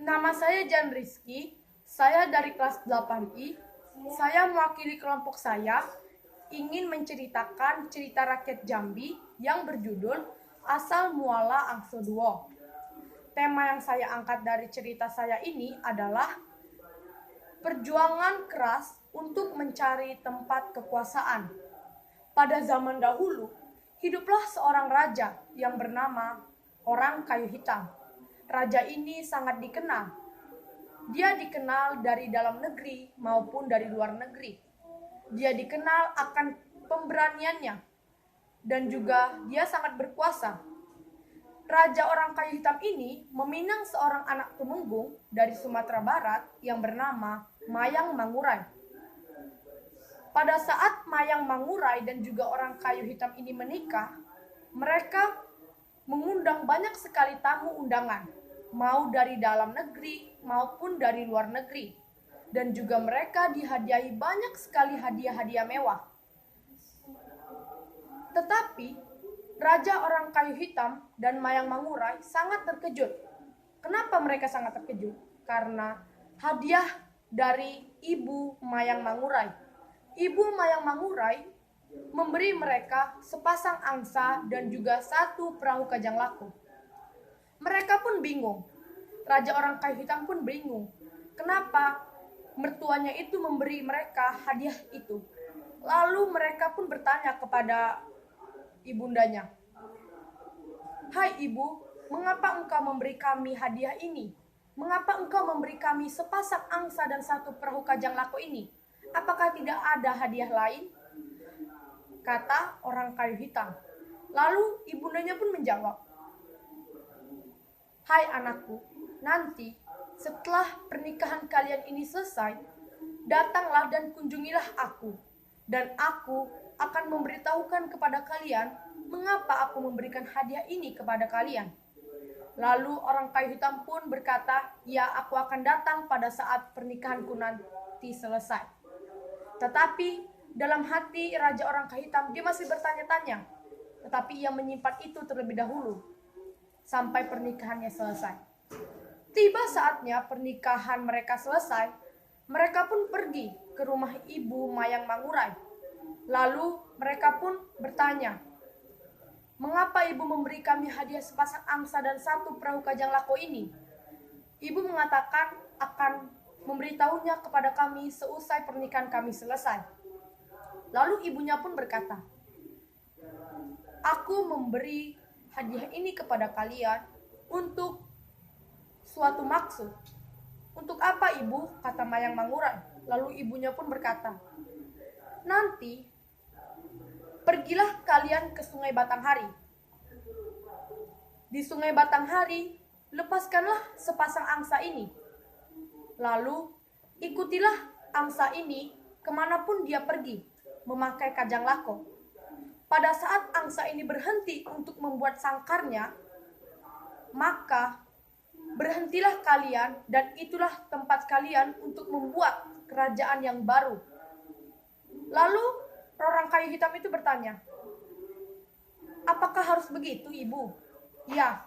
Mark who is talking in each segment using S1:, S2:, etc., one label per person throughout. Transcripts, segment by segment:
S1: Nama saya Jan Rizky, saya dari kelas 8I. Saya mewakili kelompok saya ingin menceritakan cerita rakyat Jambi yang berjudul Asal Muala Angsoduo. Tema yang saya angkat dari cerita saya ini adalah perjuangan keras untuk mencari tempat kekuasaan. Pada zaman dahulu, hiduplah seorang raja yang bernama Orang Kayu Hitam. Raja ini sangat dikenal. Dia dikenal dari dalam negeri maupun dari luar negeri. Dia dikenal akan pemberaniannya dan juga dia sangat berkuasa. Raja Orang Kayu Hitam ini meminang seorang anak tumenggung dari Sumatera Barat yang bernama Mayang Mangurai. Pada saat Mayang Mangurai dan juga Orang Kayu Hitam ini menikah, mereka mengundang banyak sekali tamu undangan, mau dari dalam negeri maupun dari luar negeri. Dan juga mereka dihadiahi banyak sekali hadiah-hadiah mewah. Tetapi Raja Orang Kayu Hitam dan Mayang Mangurai sangat terkejut. Kenapa mereka sangat terkejut? Karena hadiah dari Ibu Mayang Mangurai. Ibu Mayang Mangurai memberi mereka sepasang angsa dan juga satu perahu kajang laku. Mereka pun bingung. Raja Orang Kayu Hitam pun bingung. Kenapa mertuanya itu memberi mereka hadiah itu? Lalu mereka pun bertanya kepada ibundanya, "Hai ibu, mengapa engkau memberi kami hadiah ini? Mengapa engkau memberi kami sepasang angsa dan satu perahu kajang laku ini? Apakah tidak ada hadiah lain?" Kata Orang Kayu Hitam. Lalu ibundanya pun menjawab, "Hai anakku, nanti setelah pernikahan kalian ini selesai, datanglah dan kunjungilah aku. Dan aku akan memberitahukan kepada kalian mengapa aku memberikan hadiah ini kepada kalian." Lalu Orang Kayu Hitam pun berkata, "Ya, aku akan datang pada saat pernikahanku nanti selesai." Tetapi dalam hati Raja Orang Kayu Hitam dia masih bertanya-tanya. Tetapi ia menyimpan itu terlebih dahulu sampai pernikahannya selesai. Tiba saatnya pernikahan mereka selesai, mereka pun pergi ke rumah Ibu Mayang Mangurai. Lalu mereka pun bertanya, "Mengapa ibu memberi kami hadiah sepasang angsa dan satu perahu kajang laku ini?" Ibu mengatakan akan memberitahunya kepada kami seusai pernikahan kami selesai. Lalu ibunya pun berkata, "Aku memberi hadiah ini kepada kalian untuk suatu maksud." "Untuk apa ibu?" kata Mayang Mangurai. Lalu ibunya pun berkata, "Nanti pergilah kalian ke Sungai Batanghari. Di Sungai Batanghari, lepaskanlah sepasang angsa ini. Lalu ikutilah angsa ini kemanapun dia pergi, memakai kajang lako. Pada saat angsa ini berhenti untuk membuat sangkarnya, maka berhentilah kalian dan itulah tempat kalian untuk membuat kerajaan yang baru." Lalu Orang Kayu Hitam itu bertanya, "Apakah harus begitu, ibu?" "Ya,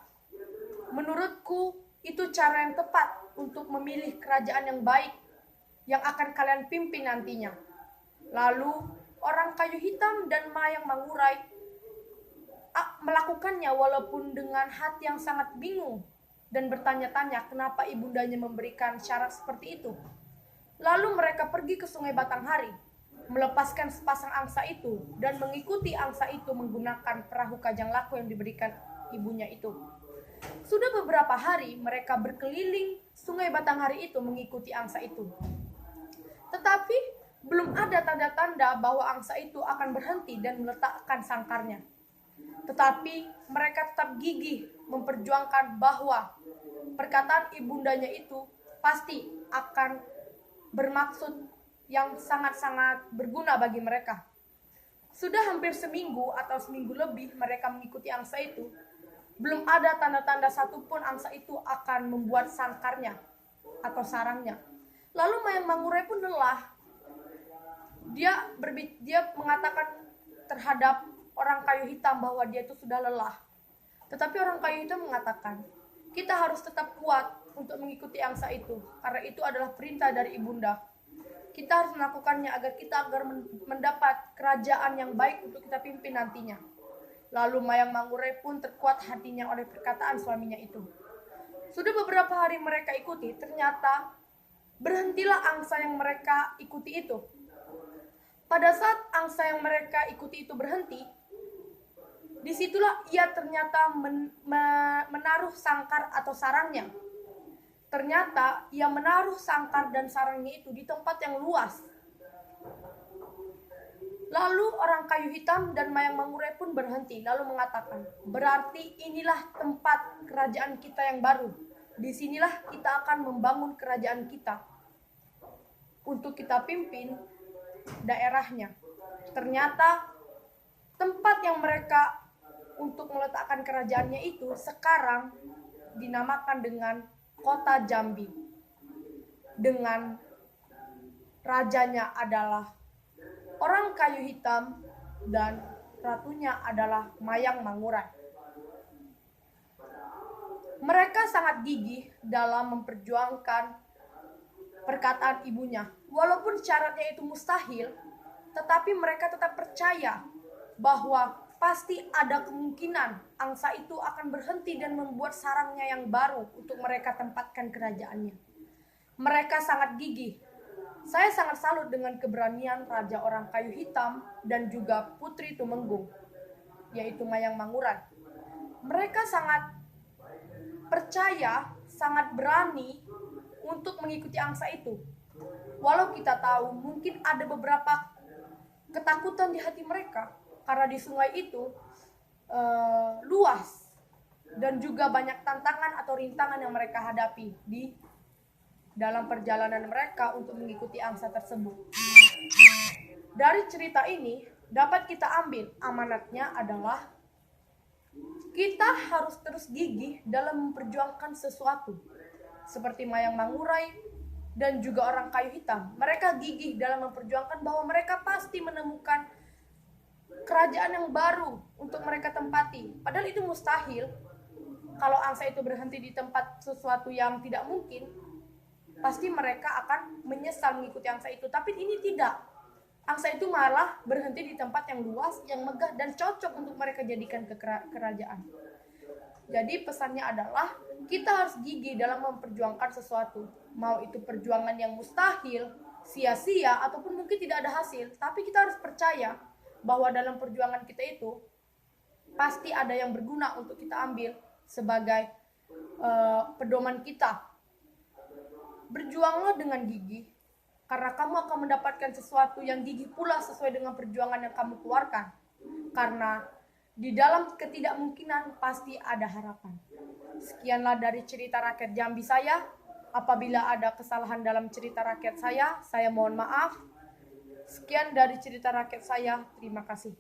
S1: menurutku itu cara yang tepat untuk memilih kerajaan yang baik yang akan kalian pimpin nantinya." Lalu Orang Kayu Hitam dan Mayang Mangurai melakukannya walaupun dengan hati yang sangat bingung dan bertanya-tanya kenapa ibundanya memberikan syarat seperti itu. Lalu mereka pergi ke Sungai Batanghari, melepaskan sepasang angsa itu dan mengikuti angsa itu menggunakan perahu kajang laku yang diberikan ibunya itu. Sudah beberapa hari mereka berkeliling Sungai Batanghari itu mengikuti angsa itu. Tetapi belum ada tanda-tanda bahwa angsa itu akan berhenti dan meletakkan sangkarnya. Tetapi mereka tetap gigih memperjuangkan bahwa perkataan ibundanya itu pasti akan bermaksud yang sangat-sangat berguna bagi mereka. Sudah hampir seminggu atau seminggu lebih mereka mengikuti angsa itu. Belum ada tanda-tanda satupun angsa itu akan membuat sangkarnya atau sarangnya. Lalu Mayang Mangurai pun lelah. Dia mengatakan terhadap Orang Kayu Hitam bahwa dia itu sudah lelah. Tetapi Orang Kayu Hitam mengatakan, Kita harus tetap kuat untuk mengikuti angsa itu, karena itu adalah perintah dari Ibunda. Kita harus melakukannya agar mendapat kerajaan yang baik untuk kita pimpin nantinya. Lalu Mayang Mangure pun terkuat hatinya oleh perkataan suaminya itu. Sudah beberapa hari mereka ikuti, ternyata berhentilah angsa yang mereka ikuti itu. Pada saat angsa yang mereka ikuti itu berhenti, disitulah ia ternyata menaruh sangkar atau sarangnya. Ternyata ia menaruh sangkar dan sarangnya itu di tempat yang luas. Lalu orang kayu hitam dan Mayang Mangure pun berhenti, lalu mengatakan, berarti inilah tempat kerajaan kita yang baru. Disinilah kita akan membangun kerajaan kita untuk kita pimpin daerahnya. Ternyata tempat yang mereka untuk meletakkan kerajaannya itu sekarang dinamakan dengan Kota Jambi. Dengan rajanya adalah orang kayu hitam dan ratunya adalah Mayang Mangure. Mereka sangat gigih dalam memperjuangkan perkataan ibunya. Walaupun syaratnya itu mustahil, tetapi mereka tetap percaya bahwa pasti ada kemungkinan angsa itu akan berhenti dan membuat sarangnya yang baru untuk mereka tempatkan kerajaannya. Mereka sangat gigih. Saya sangat salut dengan keberanian Raja Orang Kayu Hitam dan juga Putri Tumenggung, yaitu Mayang Mangure. Mereka sangat percaya, sangat berani untuk mengikuti angsa itu. Walau kita tahu mungkin ada beberapa ketakutan di hati mereka, karena di sungai itu luas dan juga banyak tantangan atau rintangan yang mereka hadapi di dalam perjalanan mereka untuk mengikuti angsa tersebut. Dari cerita ini dapat kita ambil amanatnya adalah kita harus terus gigih dalam memperjuangkan sesuatu. Seperti Mayang Mangure dan juga orang kayu hitam. Mereka gigih dalam memperjuangkan bahwa mereka pasti menemukan kerajaan yang baru untuk mereka tempati. Padahal itu mustahil. Kalau angsa itu berhenti di tempat sesuatu yang tidak mungkin, pasti mereka akan menyesal mengikuti angsa itu. Tapi ini tidak. Angsa itu malah berhenti di tempat yang luas, yang megah, dan cocok untuk mereka jadikan kerajaan. Jadi pesannya adalah kita harus gigih dalam memperjuangkan sesuatu. Mau itu perjuangan yang mustahil, sia-sia, ataupun mungkin tidak ada hasil. Tapi kita harus percaya bahwa dalam perjuangan kita itu pasti ada yang berguna untuk kita ambil sebagai pedoman kita. Berjuanglah dengan gigih, karena kamu akan mendapatkan sesuatu yang gigih pula sesuai dengan perjuangan yang kamu keluarkan. Karena di dalam ketidakmungkinan pasti ada harapan. Sekianlah dari cerita rakyat Jambi saya. Apabila ada kesalahan dalam cerita rakyat saya mohon maaf. Sekian dari cerita rakyat saya. Terima kasih.